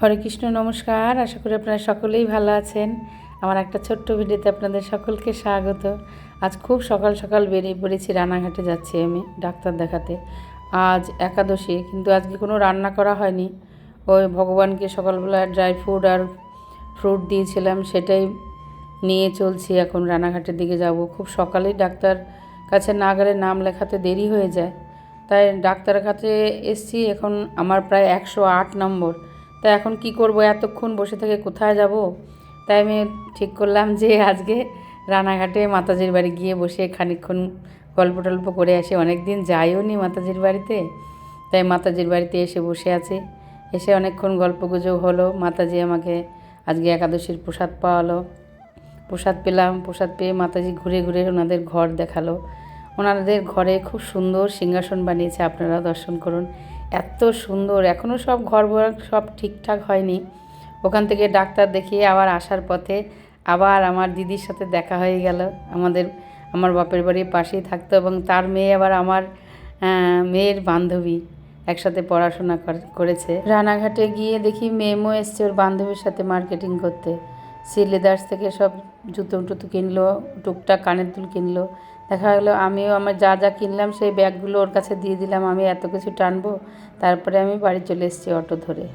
হরে কৃষ্ণ, নমস্কার। আশা করি আপনারা সকলেই ভালো আছেন। আমার একটা ছোট্ট ভিডিওতে আপনাদের সকলকে স্বাগত। আজ খুব সকাল সকাল বেরিয়ে পড়েছি, রানাঘাটে যাচ্ছি আমি ডাক্তার দেখাতে। আজ একাদশী, কিন্তু আজকে কোনো রান্না করা হয়নি। ওই ভগবানকে সকালবেলা ড্রাই ফ্রুট আর ফ্রুট দিয়েছিলাম, সেটাই নিয়ে চলছি। এখন রানাঘাটের দিকে যাব। খুব সকালেই ডাক্তার কাছে না গেলে নাম লেখাতে দেরি হয়ে যায়, তাই ডাক্তারের কাছে এসছি। এখন আমার প্রায় 108 নম্বর। তাই এখন কি করব, এতক্ষণ বসে থেকে কোথায় যাব? তাই আমি ঠিক করলাম যে আজকে রানাঘাটে মাতাজির বাড়ি গিয়ে বসে খানিকক্ষণ গল্প টল্প করে আসি। অনেক দিন যাইও নি মাতাজির বাড়িতে, তাই মাতাজির বাড়িতে এসে বসে আছি। এসে অনেকক্ষণ গল্পগুজব হলো। মাতাজি আমাকে আজকে একাদশীর প্রসাদ পাওয়ালো। প্রসাদ পেলাম। প্রসাদ পেয়ে মাতাজি ঘুরে ঘুরে ওনাদের ঘর দেখালো। ওনাদের ঘরে খুব সুন্দর সিংহাসন বানিয়েছে, আপনারা দর্শন করুন। এত সুন্দর। এখনও সব ঘর সব ঠিকঠাক হয়নি। ওখান থেকে ডাক্তার দেখিয়ে আবার আসার পথে আবার আমার দিদির সাথে দেখা হয়ে গেল। আমার বাপের বাড়ির পাশেই থাকতো, এবং তার মেয়ে আবার আমার মেয়ের বান্ধবী, একসাথে পড়াশোনা করেছে। রানাঘাটে গিয়ে দেখি মেমো এসছে ওর বান্ধবীর সাথে মার্কেটিং করতে। লেদার্স থেকে সব জুতো টুতো কিনলো, টুকটাক কানের দুল কিনলো। দেখা গেলো আমিও আমার যা যা কিনলাম সেই ব্যাগগুলো ওর কাছে দিয়ে দিলাম। আমি এত কিছু টানবো? তারপরে আমি বাড়ি চলে এসেছি অটো ধরে।